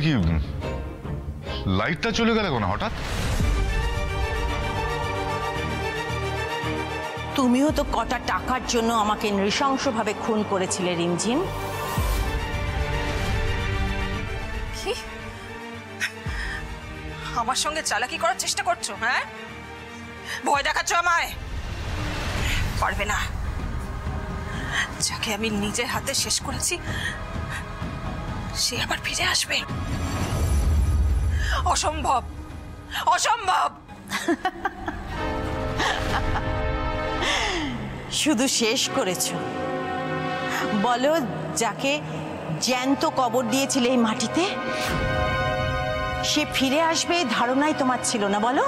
কি লাইটটা চলে গেল কেন হঠাৎ? তুমিও তো কটা টাকার জন্য আমাকে নৃশংসভাবে খুন করেছিলে রিমঝিম। কি আমার সঙ্গে চালাকি করার চেষ্টা করছো? হ্যাঁ, ভয় দেখাচ্ছ আমায়? পারবে না। যাকে আমি নিজের হাতে শেষ করেছি সে আবার ফিরে আসবে? অসম্ভব, অসম্ভব। শুধু শেষ করেছো? বলো, যাকে জ্যান্ত কবর দিয়েছিলে এই মাটিতে সে ফিরে আসবে এই ধারণাই তোমার ছিল না? বলো।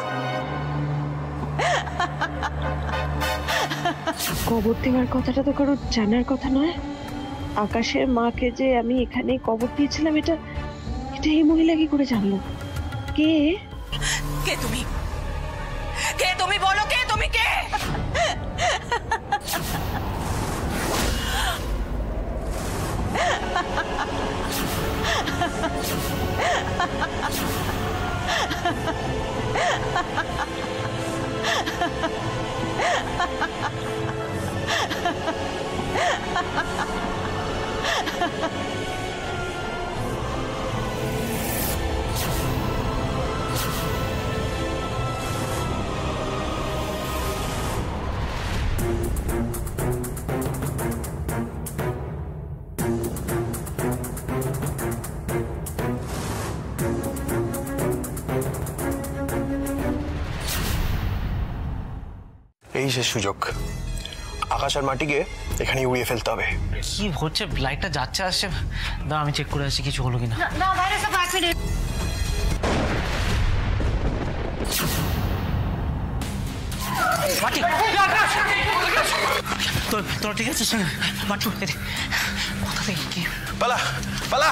কবর দেওয়ার কথাটা তো কারো জানার কথা নয়। আকাশের মাকে যে আমি এখানে কবর দিয়েছিলাম এটা এই মহিলা কি করে জানলো? কে কে তুমি? কে তুমি? বলো, কে তুমি? কে? এই সে সুযোগ, আকাশ আর মাটিকে এখানে উড়িয়ে ফেলতে হবে। কি হচ্ছে? লাইটটা যাচ্ছে আসছে। দাঁড়া আমি চেক করে আসছি কিছু হলো কিনা। না বাইরে সব 5 মিনিট। মাটি তোর ঠিক আছে? মাটি কোথা থেকে কি? পালা পালা।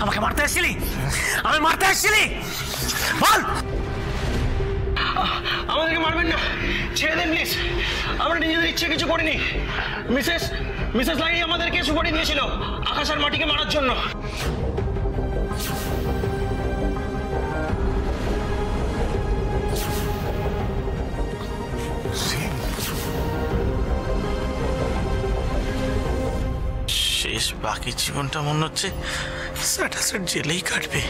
আমাকে মারতে আসছিলি? আমি মারতে আসছিলি? বল। আমাদেরকে মারবেন না, ছেড়ে দেন প্লিজ। আমরা নিজেদের ইচ্ছে কিছু করিনি। মিসেস লাইরি আমাদেরকে সুপারি দিয়েছিল আকাশ আর মাটিকে মারার জন্য। শেষ বাকি জীবনটা মনে হচ্ছে স্যাটাসেট জেলেই কাটবে।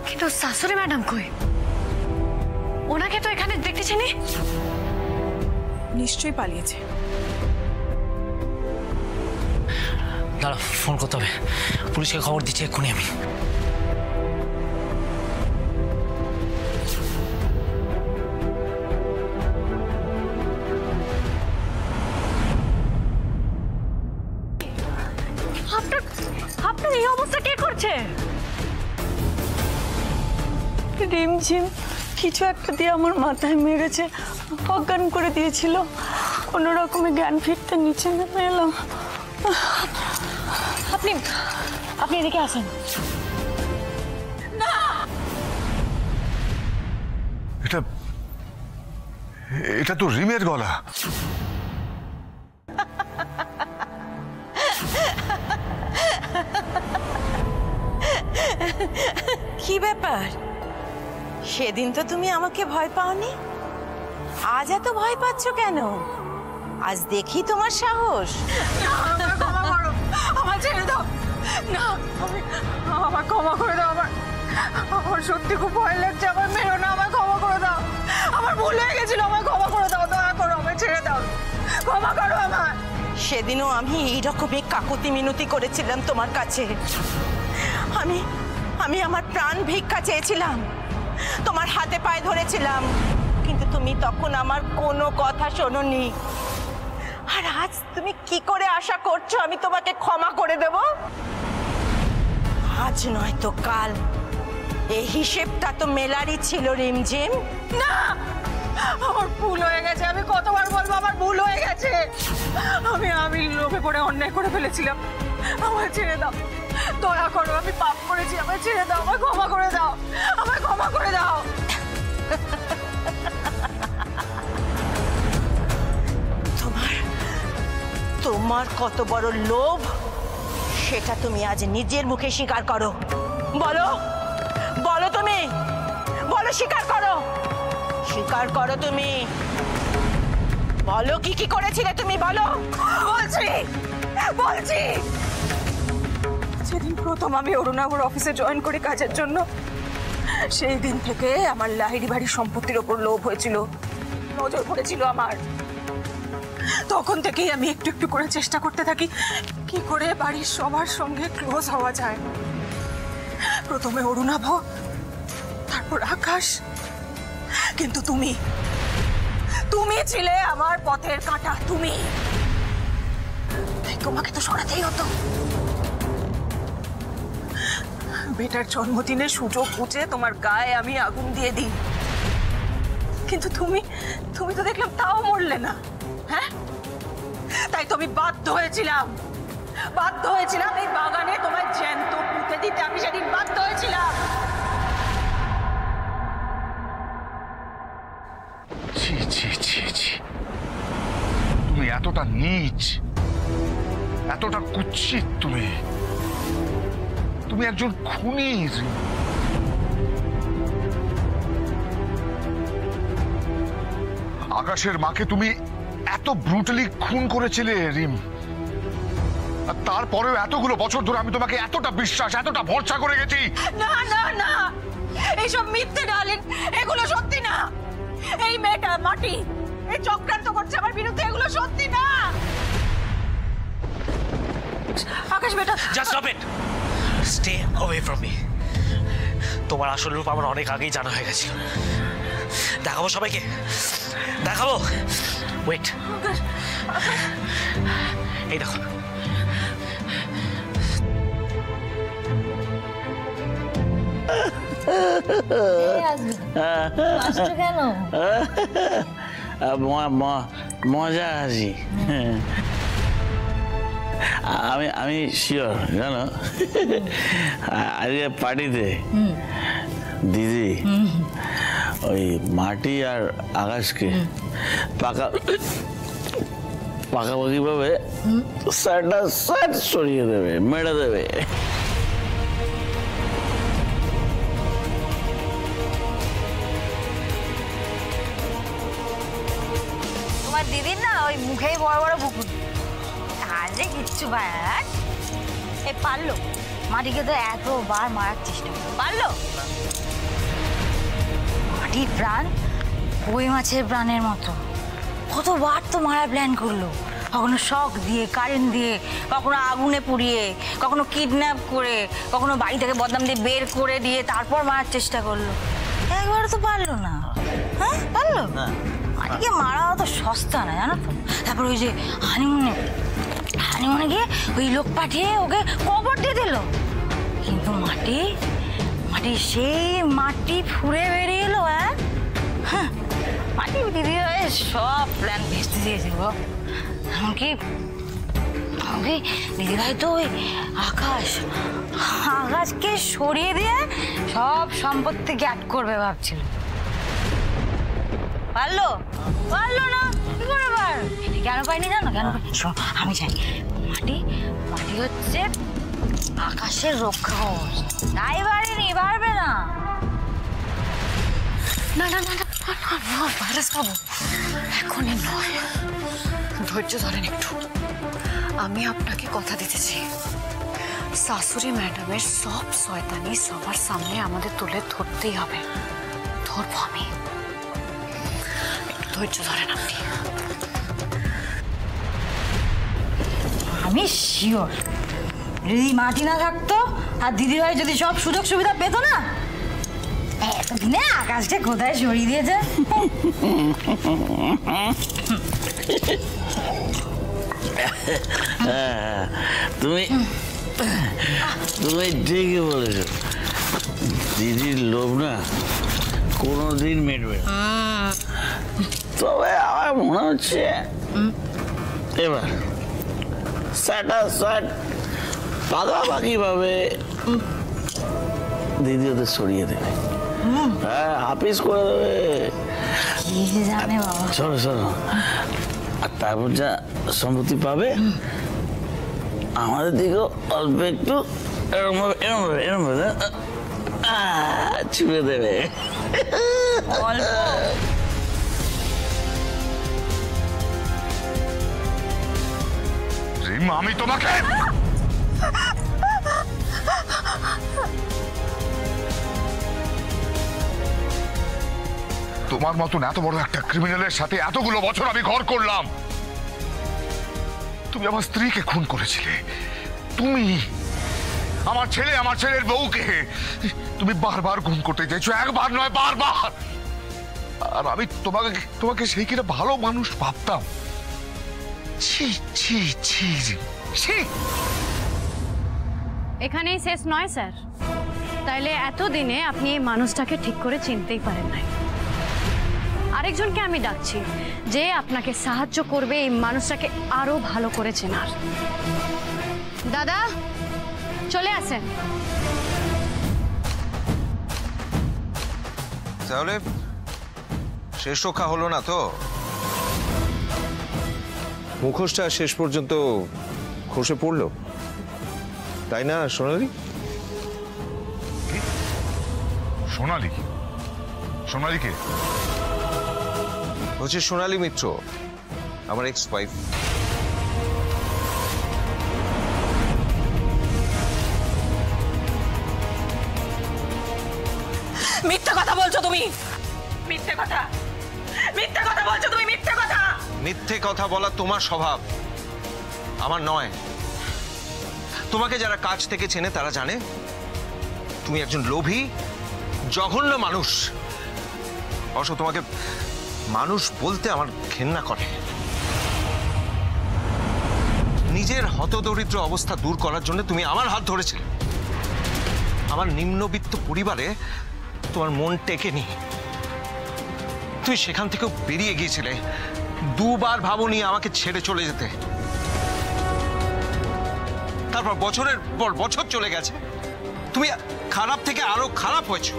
কিন্তু শাশুড়ি ম্যাডাম কই? ওনাকে তো এখানে দেখতেছি নি। নিশ্চয়ই পালিয়েছে। দাঁড়া, ফোন করতে হবে। পুলিশকে খবর দিচ্ছি এক্ষুনি আমি। আপনার এই অবস্থা কে করছে? রিমঝিম কিছু একটা দিয়ে আমার মাথায় মেরেছে, অজ্ঞান করে দিয়েছিল। কোনো রকমে জ্ঞান ফিরতে নিচে নেমে এলাম। আপনি এদিকে আসেন। এটা তো রিমের গলা। কি ব্যাপার? সেদিন তো তুমি আমাকে ভয় পাওনি, আজ এত ভয় পাচ্ছ কেন? আজ দেখি তোমার সাহস। আমার ছেড়ে দাও। না, আমার ক্ষমা করে দাও। আমার সত্যি খুব ভয় লাগছে। আমার মেরো না, আমার ক্ষমা করে দাও। আমার ভুল হয়ে গেছিল, আমার ক্ষমা করে দাও। দয়া করো, আমায় ছেড়ে দাও। ক্ষমা করো আমায়। সেদিনও আমি এইরকমই কাকুতি মিনতি করেছিলাম তোমার কাছে। আমি আমার প্রাণ ভিক্ষা চেয়েছিলাম, তোমার হাতে পায়ে ধরেছিলাম, কিন্তু তুমি তখন আমার কোনো কথা শোনোনি। আর আজ তুমি কি করে আশা করছো আমি তোমাকে ক্ষমা করে দেব? আজ নয় তো কাল এই হিসেবটা তো মেলারই ছিল রিমঝিম। না, আমার ভুল হয়ে গেছে। আমি কতবার বলবো আমার ভুল হয়ে গেছে। আমি লোভে পড়ে অন্যায় করে ফেলেছিলাম। আমায় ছেড়ে দাও। দয়া করো, আমি পাপ করেছি, আমায় ছেড়ে দাও, আমায় ক্ষমা করে দাও, আমায় ক্ষমা করে দাও। তোমার কত বড় লোভ সেটা তুমি আজ নিজের মুখে স্বীকার করো। বলো বলো, তুমি বলো, স্বীকার করো, স্বীকার করো, তুমি বলো কি কি করেছিলে তুমি, বলো। বলছি বলছি যেদিন প্রথম আমি অরুণাবর অফিসে জয়েন করি কাজের জন্য, সেই দিন থেকে আমার লাহিড়ি বাড়ির সম্পত্তির ওপর লোভ হয়েছিল, নজর পড়েছিল আমার। তখন থেকেই আমি একটু একটু করে চেষ্টা করতে থাকি কি করে বাড়ির সবার সঙ্গে ক্লোজ হওয়া যায়। প্রথমে অরুণাভ, তারপর আকাশ, কিন্তু তুমি তুমি ছিলে আমার পথের কাঁটা। তুমি, তাই তোমাকে তো সরাতেই হতো। বেটার জন্মদিনে সুযোগ বুঝে তোমার গায়ে আমি আগুন দিয়ে দিই, কিন্তু তুমি তুমি তো দেখলাম তাও মরলে না। হ্যাঁ, তাই তো আমি বাধ্য হয়েছিলাম এই বাগানে তোমায় জ্যান্ত পুঁতে দিতে। আমি সেদিন বাধ্য হয়েছিলাম। ছি ছি ছি ছি, তুমি এতটা নীচ, এতটা কুৎসিত, তুমি একজন খুনি। আকাশের মাকে তুমি এত ব্রুটালি খুন করেছিলে রিম, আর তারপরেও এতগুলো বছর ধরে আমি তোমাকে এতটা বিশ্বাস, এতটা ভরসা করে গেছি। না না না, এইসব মিথ্যে ডালেন, এগুলো সত্যি না। এই মেয়েটা মাটি এই চক্রান্ত করছে আমার বিরুদ্ধে, এগুলো সত্যি না। আকাশ বেটা, just stop it, stay away from me. তোমার আসল রূপ আমার অনেক আগেই জানা হয়ে গেছিল। দেখাবো সবাইকে, দেখাবো। ওয়েট, এই দেখো। কেন মজা আছি। আমি শিওর জানো, আজকে পার্টিতে দিদি ওই মাটি আর আকাশকে পাকাপাকি ভাবে স্যারটা সরিয়ে দেবে, মেরে দেবে। তোমার দিদির না ওই মুখেই বড় বড় বুকুন, কাজে কিচ্ছু পায়। এ পারলো মাটিকে তো এতবার মারার চেষ্টা করলো, পারলো? মাটির প্রাণ কই মাছের প্রাণের মতো, কতবার তো মারা প্ল্যান করলো। কখনো শক দিয়ে, কারেন্ট দিয়ে, কখনো আগুনে পুড়িয়ে, কখনো কিডন্যাপ করে, কখনো বাড়ি থেকে বদনাম দিয়ে বের করে দিয়ে তারপর মারার চেষ্টা করলো। একবারও তো পারলো না। হ্যাঁ, পারলো? মাটিকে মারা অত সস্তা না, জানো তো। তারপর ওই যে হানিমুনে গিয়ে ওই লোক পাঠিয়ে ওকে কবর দিয়ে দিল, কিন্তু মাটি সেই মাটি ফুঁড়ে বেরিয়ে এলো। হ্যাঁ, মাটি দিদি হয়ে সব প্ল্যান ভেস্তে দিয়েছিল। এমনকি দিদিভাই তো ওই আকাশকে সরিয়ে দিয়ে সব সম্পত্তি গ্যাট করবে ভাবছিল। পারলো না, কি করে পার? কেন পাইনি জানো? কেন পাইনি? আমি জানি, মাটি হচ্ছে আকাশের রক্ষা কবচ, তাই পারেনি, পারবে না। না না না না, ভাইরাস পাবো এখনই নয়, ধৈর্য ধরেন একটু। আমি আপনাকে কথা দিতেছি, শাশুড়ি ম্যাডামের সব শয়তানি সবার সামনে আমাদের তুলে ধরতেই হবে। ধরবো আমি, একটু ধৈর্য ধরেন আপনি। আমি শিওর যদি মাটি না থাকতো আর দিদিভাই যদি সব সুযোগ সুবিধা পেতো না, এতদিনে আকাশটা কোথায় সরিয়ে দিয়েছে। তুমি ঠিকই বলেছ, দিদির লোভ না কোনোদিন মিটবে না। তবে আমার মনে হচ্ছে এবার পাকাপাকি ভাবে দিদি ওদের সরিয়ে দেবে। হ্যাঁ, হাফিজ করে দেবে। কি যে জানে বাবা। শোনো শোনো, আর তারপর যা সম্পত্তি পাবে আমাদের দিকেও অল্প একটু এরম ভাবে ছুঁড়ে দেবে। রিম, আমি তোমাকে তোমার মতন এত বড় একটা ক্রিমিনালের সাথে এতগুলো বছর আমি ঘর করলাম। তুমি আমার স্ত্রীকে খুন করেছিলে। তুমি আমার ছেলে, আমার ছেলের বউকে তুমি বারবার খুন করতে চাইছো, একবার নয় বারবার। আর আমি তোমাকে সেই কিনা ভালো মানুষ ভাবতাম। ছি ছি ছি ছি। এখানেই শেষ নয় স্যার। তাইলে এতদিনে আপনি এই মানুষটাকে ঠিক করে চিনতেই পারেন নাই। আরেকজনকে আমি ডাকছি যে আপনাকে সাহায্য করবে এই মানুষটাকে আরো ভালো করে চেনার। দাদা চলে আসেন। তাহলে শেষ রক্ষা হলো না তো? মুখোশটা শেষ পর্যন্ত খসে পড়লো, তাই না সোনালি? সোনালি? সোনালি কে? হচ্ছে সোনালি মিত্র, আমার এক্স ওয়াইফ। মিথ্যা কথা বলছো তুমি, মিথ্যে কথা, মিথ্যে কথা বলছো তুমি, মিথ্যে কথা। মিথ্যে কথা বলা তোমার স্বভাব, আমার নয়। তোমাকে যারা কাছ থেকে চেনে তারা জানে তুমি একজন লোভী জঘন্য মানুষ। অবশ্য তোমাকে মানুষ বলতে আমার ঘেন্না করে। নিজের হতদরিদ্র অবস্থা দূর করার জন্য তুমি আমার হাত ধরেছিলে। আমার নিম্নবিত্ত পরিবারে তোমার মন টেকেনি, তুমি সেখান থেকেও বেরিয়ে গিয়েছিলে। দুবার ভাবনি আমাকে ছেড়ে চলে যেতে। তারপর বছরের পর বছর চলে গেছে, তুমি খারাপ থেকে আরো খারাপ হয়েছো,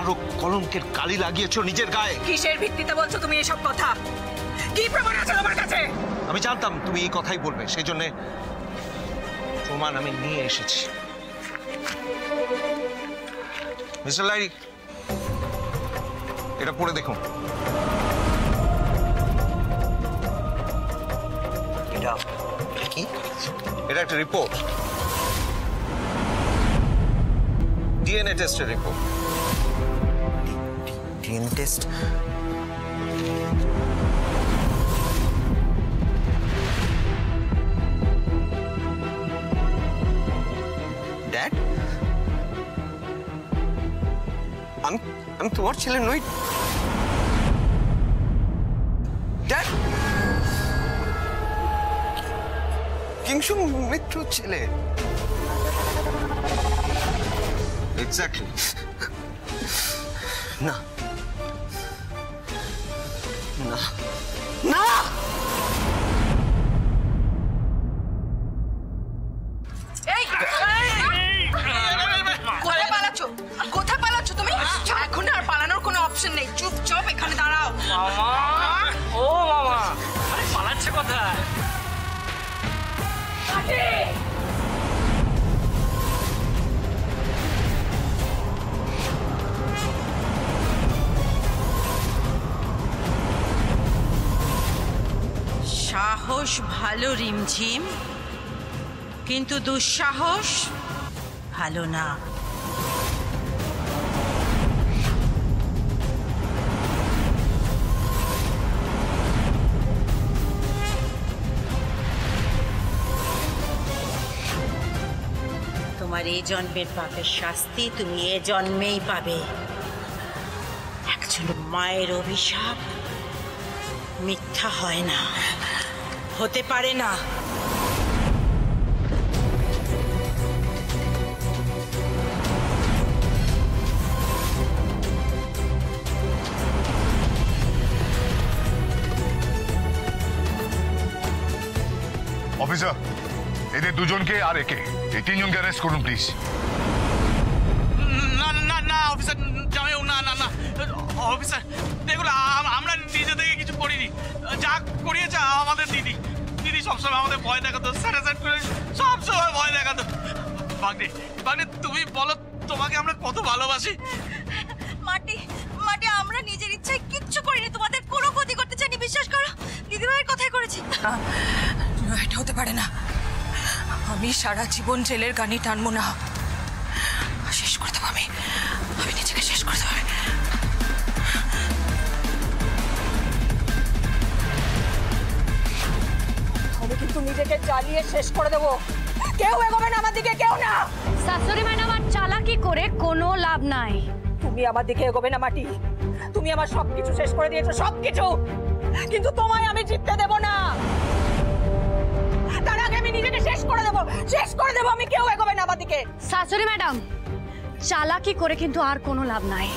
আরো কলঙ্কের কালি লাগিয়েছো নিজের গায়ে। কিসের ভিত্তিতে বলছো তুমি এসব কথা? কি প্রমাণ আছে তোমার কাছে? আমি জানতাম তুমি এই কথাই বলবে, সেই জন্য প্রমাণ আমি নিয়ে এসেছি। মিস্টার লাইরি, এটা পড়ে দেখুন। এটা কি? এটা একটা রিপোর্ট, ডিএনএ টেস্টের রিপোর্ট। DNA test? ড্যাড, আমি তোমার ছেলে নই। ড্যাড, কিংসু মিত্র ছেলে। এক্স্যাক্টলি। না না না, কোথায় পালাচ্ছ? কোথায় পালাচ্ছ তুমি? এখন আর পালানোর কোনো অপশন নেই, চুপচাপ এখানে দাঁড়াও। ও মামা, আরে পালাচ্ছে কোথায়? সাহস ভালো রিমঝিম, কিন্তু দুঃসাহস ভালো না। তোমার এই জন্মের পাপের শাস্তি তুমি এ জন্মেই পাবে। একজন মায়ের অভিশাপ মিথ্যা হয় না, হতে পারে না। অফিসার, এদের দুজনকে আর একে, এই তিনজনকে অ্যারেস্ট করুন প্লিজ। না না না অফিসার জামাইবাবু, না না না অফিসার, দেখুন আমরা নিজে থেকে কিছু করিনি। যা করিয়েছে আমাদের দিদি। দিদি সবসময় আমাদের ভয় দেখাতো, স্যার করে সবসময় ভয় দেখাতো। বাগনি বাগনি, তুমি বলো তোমাকে আমরা কত ভালোবাসি। মাটি মাটি, আমরা নিজের ইচ্ছায় কিচ্ছু করিনি, তোমাদের কোনো ক্ষতি করতে চাইনি, বিশ্বাস করো। দিদিভাইয়ের কথাই করেছি। এটা হতে পারে না। আমি সারা জীবন জেলের গানি টানবো না, শেষ করে দেবো। আমি নিজেকে শেষ করে দেবো। আমি কিন্তু নিজেকে জ্বালিয়ে শেষ করে দেবো। কেউ এগোবে না আমার দিকে, কেউ না। শাশুড়ি ম্যাডাম, আর চালাকি করে কোনো লাভ নাই। তুমি আমার দিকে এগোবে না মাটি। তুমি আমার সবকিছু শেষ করে দিয়েছো, সবকিছু, কিন্তু তোমায় আমি জিততে দেব না। তার আগে আমি নিজেকে শেষ করে দেব, শেষ করে দেব আমি। কেউ এগোবে না আমার দিকে। শাশুড়ি ম্যাডাম, চালাকি করে কিন্তু আর কোনো লাভ নাই।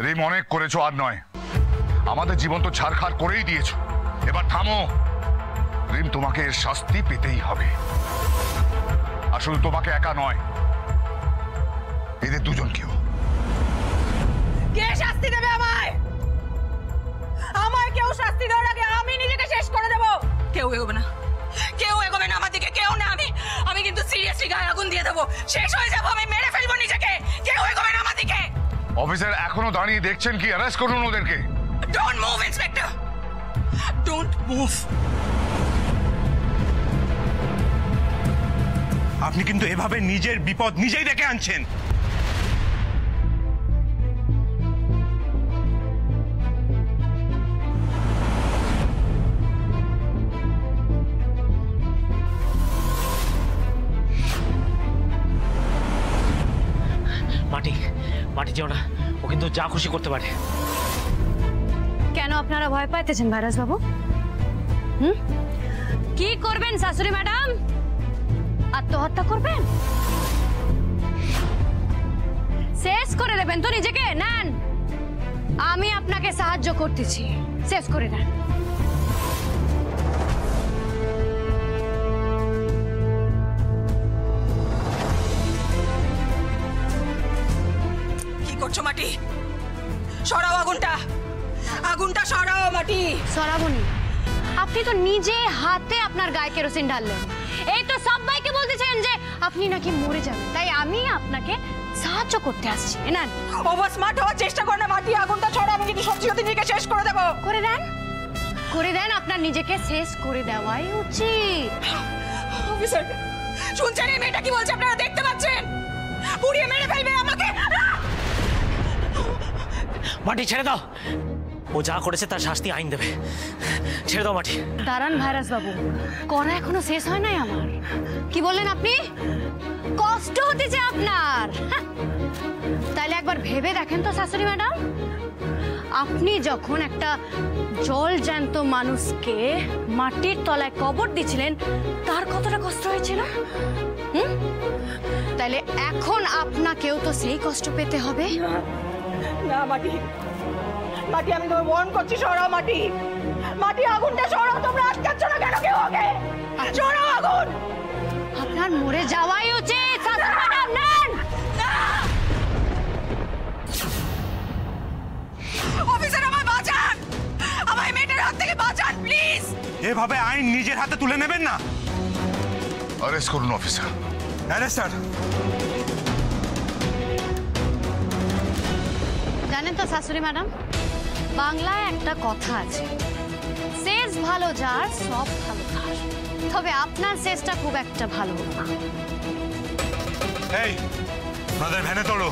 রিম, অনেক করেছো, আর নয়। আমাদের জীবন তো ছাড়খাড় করেই দিয়েছো, এবার থামো। রিম, তোমাকে এর শাস্তি পেতেই হবে। আর শুধু তোমাকে একা নয়, এদের দুজনকেও। কে শাস্তি দেবে আমায়? আমায় কেউ শাস্তি দেওয়ার আগে আমি নিজেকে শেষ করে দেব। কেউ এগোবে না, কেউ এগোবে না আমার দিকে, কেউ না। আমি কিন্তু সিরিয়াসলি গায়ে আগুন দিয়ে দেবো, শেষ হয়ে যাবো, আমি মেরে ফেলবো নিজেকে। কেউ এগোবে না আমার দিকে। অফিসার এখনো দাঁড়িয়ে দেখছেন কি? অ্যারেস্ট করুন ওদেরকে। Don't move inspector, don't move. আপনি কিন্তু এভাবে নিজের বিপদ নিজেই ডেকে আনছেন। মাটি মাটি যেও না, ও কিন্তু যা খুশি করতে পারে। কেন আপনারা ভয় পাইতেছেন ভাইরাস বাবু? কি করবেন শাশুড়ি ম্যাডাম? আত্মহত্যা করবেন? শেষ করে দেবেন তো নিজেকে? নেন, আমি আপনাকে সাহায্য করতেছি, শেষ করে দেন। কি করছো মাটি? সরাও আগুনটা, আগুনটা সরাও মাটি। সরাবনি? আপনি তো নিজে হাতে আপনার গায়ে কেরোসিন ঢাললেন। এই তো সবাইকে বলতেছেন যে আপনি নাকি মরে যাবেন, তাই আমি আপনাকে সাহায্য করতে আসছি। নেন। ওভার স্মার্ট হওয়ার চেষ্টা করে না মাটি, আগুনটা ছড়া। আমি কিন্তু সত্যি সত্যি নিজেকে শেষ করে দেবো। করে দেন, করে দেন, আপনার নিজেকে শেষ করে দেওয়াই উচিত। অফিসার শুনছেন এই মেয়েটা কি বলছে? আপনারা দেখতে পাচ্ছেন? পুড়িয়ে মেরে ফেলবে আমাকে। মাটি ছেড়ে দাও, ও যা করেছে তার শাস্তি আইন দেবে। ছেড়ে দাও মাটি। দাঁড়ান ভাইরাস বাবু, করা এখনো শেষ হয় নাই আমার। কি বললেন আপনি? কষ্ট হতেছে আপনার? তাইলে একবার ভেবে দেখেন তো শাশুড়ি ম্যাডাম, আপনি যখন একটা জল জ্যান্ত মানুষকে মাটির তলায় কবর দিয়েছিলেন, তার কতটা কষ্ট হয়েছিল? তাইলে এখন আপনাকেও তো সেই কষ্ট পেতে হবে। না মাটি, মাটি আমি তোমায় ওয়ার্ন করছি, সরাও মাটি। মাটি আগুনটা সরাও, তোমরা আটকাচ্ছ না কেন? কেউ ওকে সরাও আগুন। আপনার মরে যাওয়াই উচিত শাশুড়ি ম্যাডাম। নেন। অফিসার আমায় বাঁচান, আমায় মেয়েটার হাত থেকে বাঁচান প্লিজ। এভাবে আইন নিজের হাতে তুলে নেবেন না। অ্যারেস্ট করুন অফিসার। Arrest sir. জানেন তো শাশুড়ি ম্যাডাম, বাংলায় একটা কথা আছে, শেষ ভালো যার সব ভালো তার। তবে আপনার শেষটা খুব একটা ভালো না। এই আপনাদের ভ্যানে তোলো।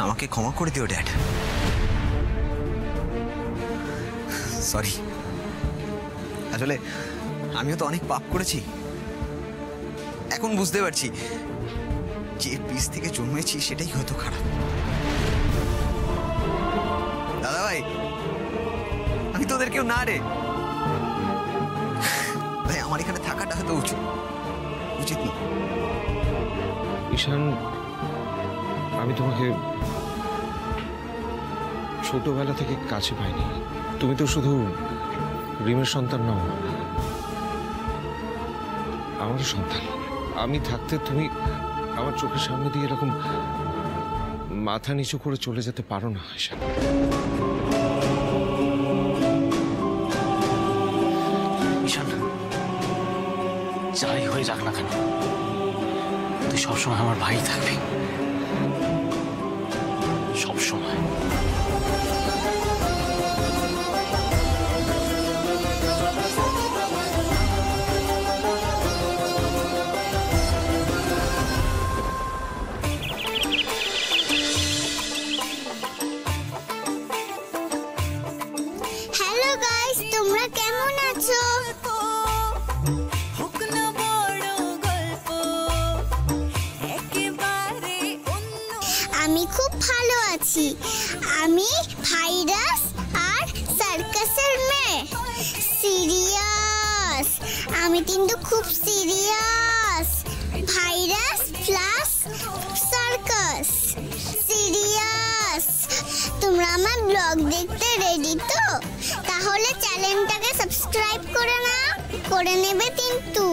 আমাকে ক্ষমা করে দিও ড্যাড। সরি, আসলে আমিও তো অনেক পাপ করেছি। এখন বুঝতে পারছি যে বীজ থেকে জন্মেছি সেটাই হয়তো খারাপ। দাদা ভাই, আমি তো ওদের কেউ না রে ভাই। আমার এখানে থাকাটা হয়তো উচিত না। ঈশান, আমি তোমাকে ছোটবেলা থেকে কাছে পাইনি। তুমি তো শুধু রিমের সন্তান নও, আমারও সন্তান। আমি থাকতে তুমি আমার চোখের সামনে দিয়ে এরকম মাথা নিচু করে চলে যেতে পারো না আয়শা। যাই হয়ে যাক না কেন, তুই সবসময় আমার ভাই থাকবি, সবসময়। হ্যালো গাইস, তোমরা কেমন আছো? আমি খুব ভালো আছি। আমি ভাইরাস আর সার্কাসের মেয়ে। সিরিয়াস, আমি কিন্তু খুব serious. Virus plus circus, serious. তোমরা আমার ব্লগ দেখতে রেডি তো? তাহলে চ্যানেলটাকে সাবস্ক্রাইব করে নাও, করে নেবে কিন্তু।